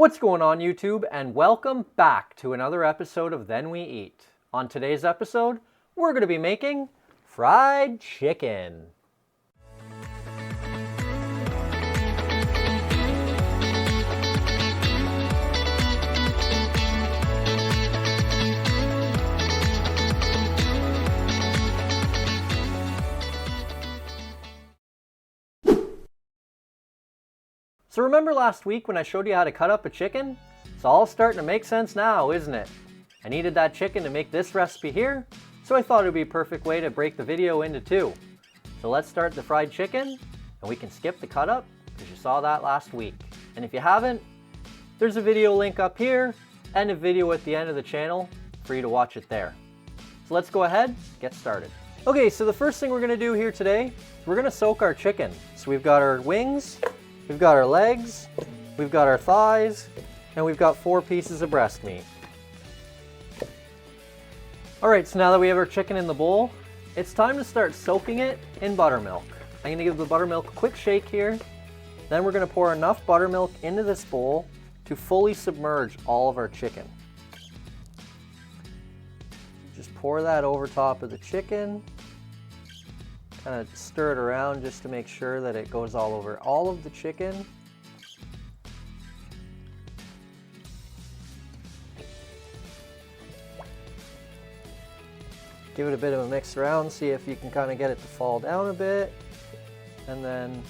What's going on YouTube, and welcome back to another episode of Then We Eat. On today's episode, we're going to be making fried chicken. So remember last week when I showed you how to cut up a chicken? It's all starting to make sense now, isn't it? I needed that chicken to make this recipe here, so I thought it would be a perfect way to break the video into two. So let's start the fried chicken, and we can skip the cut up, because you saw that last week. And if you haven't, there's a video link up here, and a video at the end of the channel for you to watch it there. So let's go ahead, get started. Okay, so the first thing we're going to do here today, we're going to soak our chicken. So we've got our wings, we've got our legs, we've got our thighs, and we've got 4 pieces of breast meat. Alright, so now that we have our chicken in the bowl, it's time to start soaking it in buttermilk. I'm going to give the buttermilk a quick shake here. Then we're going to pour enough buttermilk into this bowl to fully submerge all of our chicken. Just pour that over top of the chicken. Kind of stir it around just to make sure that it goes all over all of the chicken. Give it a bit of a mix around, see if you can kind of get it to fall down a bit. And then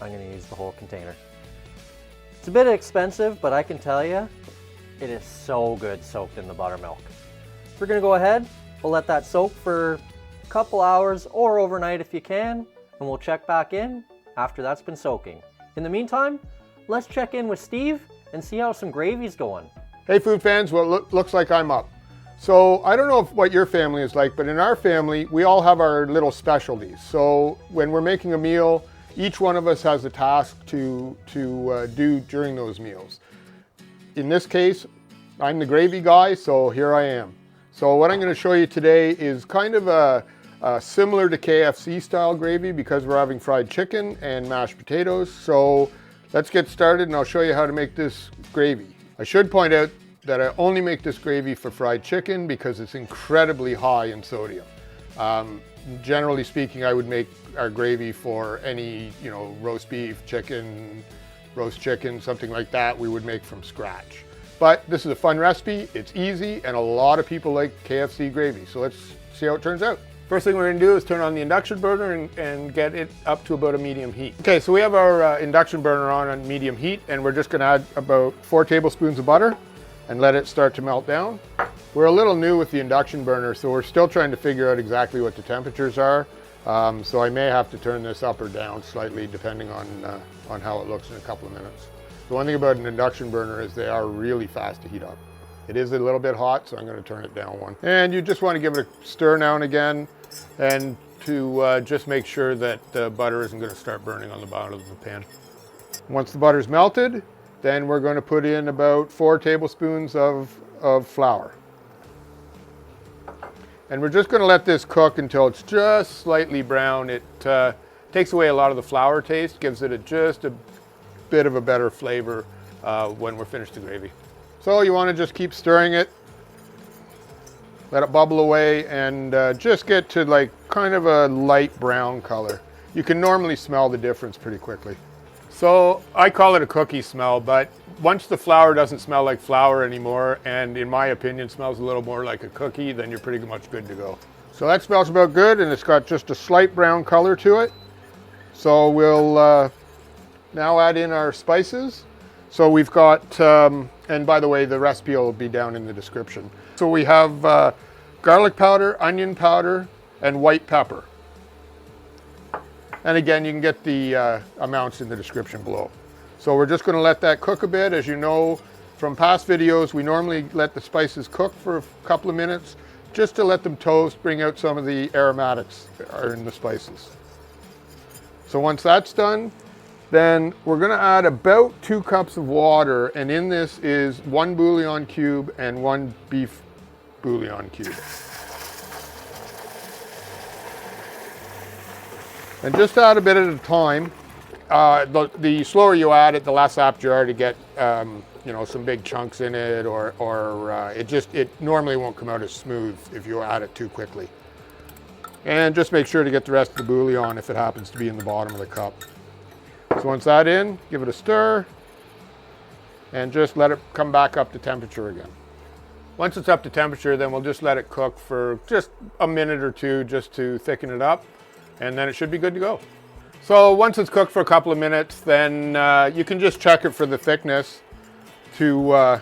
I'm going to use the whole container. It's a bit expensive, but I can tell you, it is so good soaked in the buttermilk. We're going to go ahead, we'll let that soak for couple hours or overnight if you can, and we'll check back in after that's been soaking. In the meantime, let's check in with Steve and see how some gravy's going. Hey food fans, well looks like I'm up. So I don't know what your family is like, but in our family we all have our little specialties. So when we're making a meal, each one of us has a task to do during those meals. In this case, I'm the gravy guy, so here I am. So what I'm going to show you today is kind of a similar to KFC style gravy because we're having fried chicken and mashed potatoes. So let's get started and I'll show you how to make this gravy. I should point out that I only make this gravy for fried chicken because it's incredibly high in sodium. Generally speaking, I would make our gravy for any, roast beef, chicken, roast chicken, something like that we would make from scratch. But this is a fun recipe, it's easy, and a lot of people like KFC gravy. So let's see how it turns out. First thing we're gonna do is turn on the induction burner and get it up to about a medium heat. Okay, so we have our induction burner on medium heat, and we're just gonna add about 4 tablespoons of butter and let it start to melt down. We're a little new with the induction burner, so we're still trying to figure out exactly what the temperatures are. So I may have to turn this up or down slightly depending on how it looks in a couple of minutes. The one thing about an induction burner is they are really fast to heat up. It is a little bit hot, so I'm going to turn it down one. And you just want to give it a stir now and again, and to just make sure that the butter isn't going to start burning on the bottom of the pan. Once the butter's melted, then we're going to put in about 4 tablespoons of flour. And we're just going to let this cook until it's just slightly brown. It takes away a lot of the flour taste, gives it just a bit of a better flavor when we're finished the gravy. So you want to just keep stirring it, let it bubble away, and just get to like kind of a light brown color. You can normally smell the difference pretty quickly. So I call it a cookie smell, but once the flour doesn't smell like flour anymore, and in my opinion smells a little more like a cookie, then you're pretty much good to go. So that smells about good, and it's got just a slight brown color to it. So we'll now add in our spices. So we've got, and by the way, the recipe will be down in the description. So we have garlic powder, onion powder, and white pepper. And again, you can get the amounts in the description below. So we're just going to let that cook a bit. As you know from past videos, we normally let the spices cook for a couple of minutes just to let them toast, bring out some of the aromatics that are in the spices. So once that's done, then we're going to add about 2 cups of water, and in this is 1 bouillon cube and 1 beef bouillon cube. And just add a bit at a time The slower you add it, the less apt you are to get you know, some big chunks in it, or it normally won't come out as smooth if you add it too quickly. And just make sure to get the rest of the bouillon if it happens to be in the bottom of the cup. So once that's in, give it a stir and just let it come back up to temperature again. Once it's up to temperature, then we'll just let it cook for just a minute or two just to thicken it up, and then it should be good to go. So once it's cooked for a couple of minutes, then you can just check it for the thickness to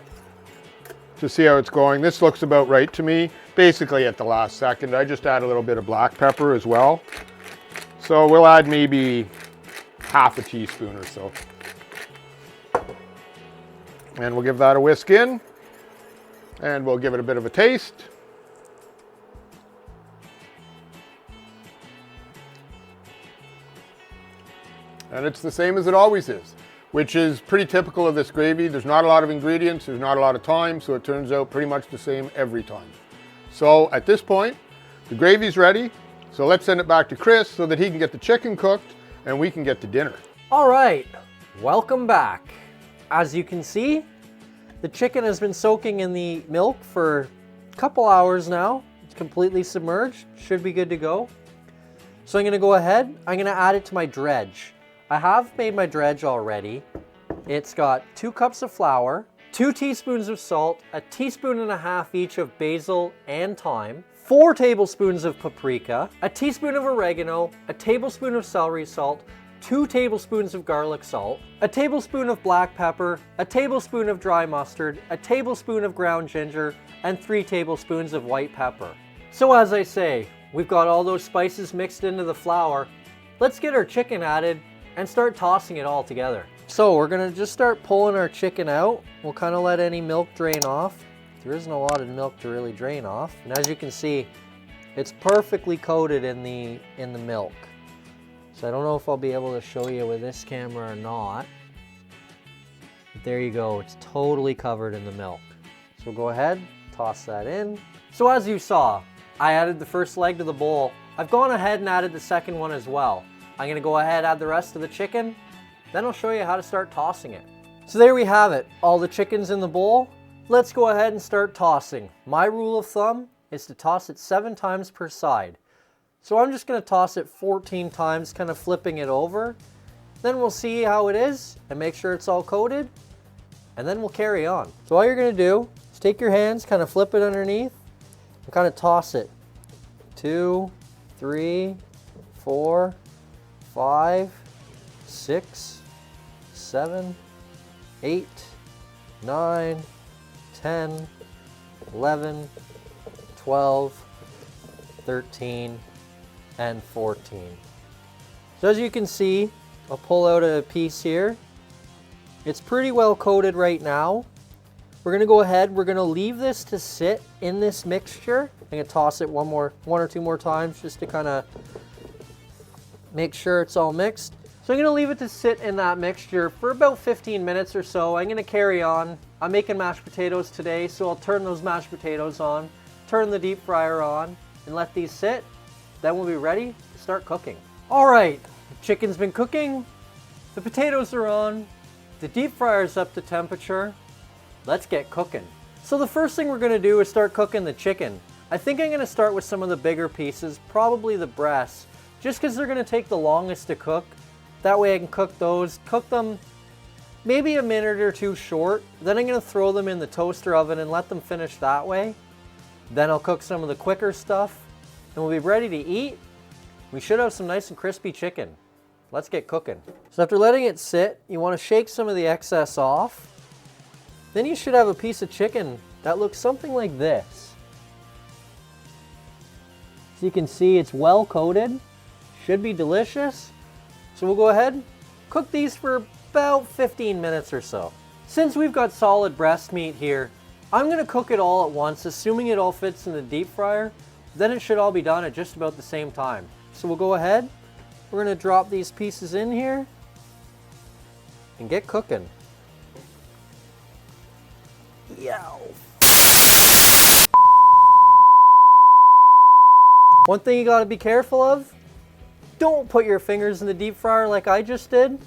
see how it's going. This looks about right to me. Basically at the last second, I just add a little bit of black pepper as well. So we'll add maybe half a teaspoon or so. And we'll give that a whisk in, and we'll give it a bit of a taste. And it's the same as it always is, which is pretty typical of this gravy. There's not a lot of ingredients, there's not a lot of time, so it turns out pretty much the same every time. So at this point, the gravy's ready. So let's send it back to Chris so that he can get the chicken cooked and we can get to dinner. All right, welcome back. As you can see, the chicken has been soaking in the milk for a couple hours now. It's completely submerged, should be good to go. So I'm gonna go ahead, I'm gonna add it to my dredge. I have made my dredge already. It's got 2 cups of flour, 2 teaspoons of salt, a teaspoon and a half each of basil and thyme, 4 tablespoons of paprika, a teaspoon of oregano, a tablespoon of celery salt, 2 tablespoons of garlic salt, a tablespoon of black pepper, a tablespoon of dry mustard, a tablespoon of ground ginger, and 3 tablespoons of white pepper. So as I say, we've got all those spices mixed into the flour. Let's get our chicken added and start tossing it all together. So we're gonna just start pulling our chicken out. We'll kind of let any milk drain off. There isn't a lot of milk to really drain off. And as you can see, it's perfectly coated in the milk. So I don't know if I'll be able to show you with this camera or not. But there you go, it's totally covered in the milk. So go ahead, toss that in. So as you saw, I added the first leg to the bowl. I've gone ahead and added the second one as well. I'm gonna go ahead and add the rest of the chicken, then I'll show you how to start tossing it. So there we have it, all the chicken's in the bowl. Let's go ahead and start tossing. My rule of thumb is to toss it 7 times per side. So I'm just gonna toss it 14 times, kind of flipping it over. Then we'll see how it is and make sure it's all coated, and then we'll carry on. So all you're gonna do is take your hands, kind of flip it underneath, and kind of toss it. 2, 3, 4, 5, 6, 7, 8, 9, 10, 11, 12, 13, and 14. So as you can see, I'll pull out a piece here. It's pretty well coated right now. We're gonna go ahead, we're gonna leave this to sit in this mixture. I'm gonna toss it one or two more times just to kind of make sure it's all mixed. So I'm gonna leave it to sit in that mixture for about 15 minutes or so. I'm gonna carry on. I'm making mashed potatoes today, so I'll turn those mashed potatoes on, turn the deep fryer on, and let these sit. Then we'll be ready to start cooking. All right, the chicken's been cooking, the potatoes are on, the deep fryer's up to temperature. Let's get cooking. So the first thing we're gonna do is start cooking the chicken. I think I'm gonna start with some of the bigger pieces, probably the breasts, just because they're gonna take the longest to cook. That way I can cook those, cook them maybe a minute or two short. Then I'm gonna throw them in the toaster oven and let them finish that way. Then I'll cook some of the quicker stuff and we'll be ready to eat. We should have some nice and crispy chicken. Let's get cooking. So after letting it sit, you wanna shake some of the excess off. Then you should have a piece of chicken that looks something like this. So you can see it's well coated, should be delicious. So we'll go ahead, cook these for about 15 minutes or so. Since we've got solid breast meat here, I'm gonna cook it all at once, assuming it all fits in the deep fryer. Then it should all be done at just about the same time. So we'll go ahead, we're gonna drop these pieces in here and get cooking. Yow. One thing you gotta be careful of, don't put your fingers in the deep fryer like I just did,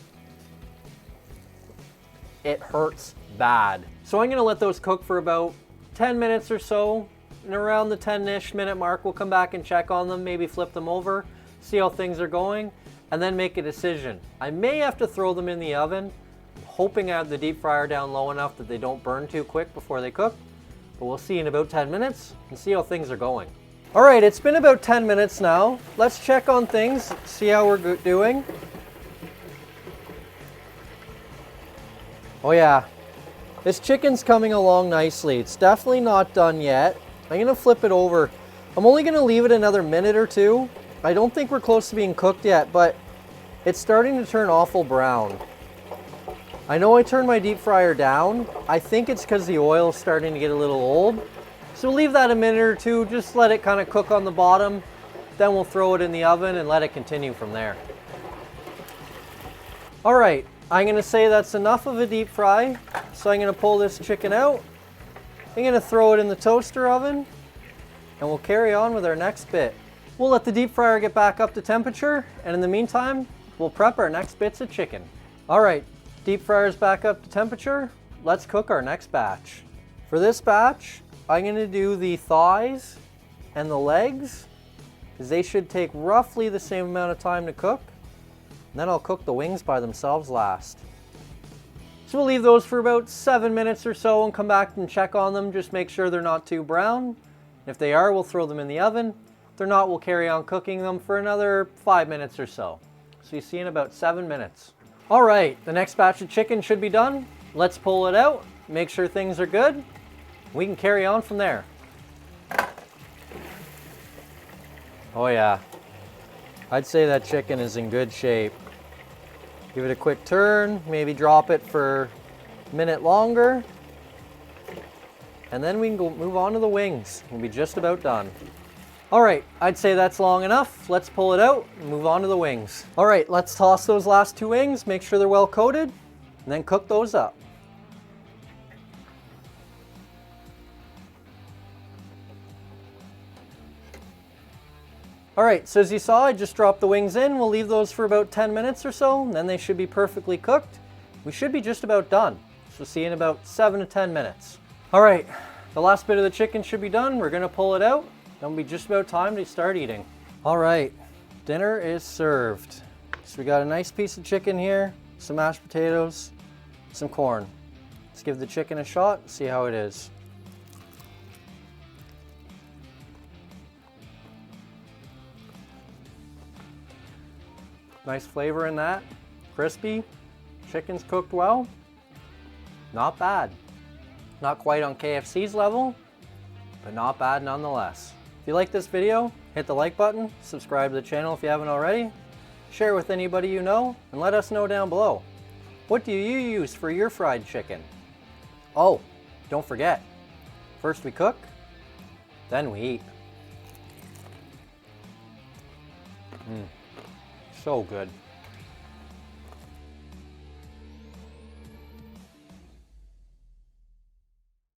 it hurts bad. So I'm gonna let those cook for about 10 minutes or so, and around the 10-ish minute mark, we'll come back and check on them, maybe flip them over, see how things are going, and then make a decision. I may have to throw them in the oven, hoping I have the deep fryer down low enough that they don't burn too quick before they cook, but we'll see in about 10 minutes and see how things are going. All right, it's been about 10 minutes now. Let's check on things, see how we're doing. Oh yeah, this chicken's coming along nicely. It's definitely not done yet. I'm gonna flip it over. I'm only gonna leave it another minute or two. I don't think we're close to being cooked yet, but it's starting to turn awful brown. I know I turned my deep fryer down. I think it's because the oil is starting to get a little old. So we'll leave that a minute or two, just let it kind of cook on the bottom. Then we'll throw it in the oven and let it continue from there. All right, I'm gonna say that's enough of a deep fry. So I'm gonna pull this chicken out. I'm gonna throw it in the toaster oven and we'll carry on with our next bit. We'll let the deep fryer get back up to temperature, and in the meantime, we'll prep our next bits of chicken. All right, deep fryer's back up to temperature. Let's cook our next batch. For this batch, I'm gonna do the thighs and the legs, because they should take roughly the same amount of time to cook. And then I'll cook the wings by themselves last. So we'll leave those for about 7 minutes or so and come back and check on them, just make sure they're not too brown. If they are, we'll throw them in the oven. If they're not, we'll carry on cooking them for another 5 minutes or so. So you see in about 7 minutes. All right, the next batch of chicken should be done. Let's pull it out, make sure things are good. We can carry on from there. Oh yeah, I'd say that chicken is in good shape. Give it a quick turn, maybe drop it for a minute longer. And then we can go move on to the wings. We'll be just about done. All right, I'd say that's long enough. Let's pull it out and move on to the wings. All right, let's toss those last 2 wings, make sure they're well coated, and then cook those up. All right, so as you saw, I just dropped the wings in. We'll leave those for about 10 minutes or so, and then they should be perfectly cooked. We should be just about done. So see you in about 7 to 10 minutes. All right, the last bit of the chicken should be done. We're gonna pull it out. It'll be just about time to start eating. All right, dinner is served. So we got a nice piece of chicken here, some mashed potatoes, some corn. Let's give the chicken a shot, see how it is. Nice flavor in that, crispy, chicken's cooked well. Not bad. Not quite on KFC's level, but not bad nonetheless. If you like this video, hit the like button, subscribe to the channel if you haven't already, share with anybody you know, and let us know down below. What do you use for your fried chicken? Oh, don't forget, first we cook, then we eat. So good.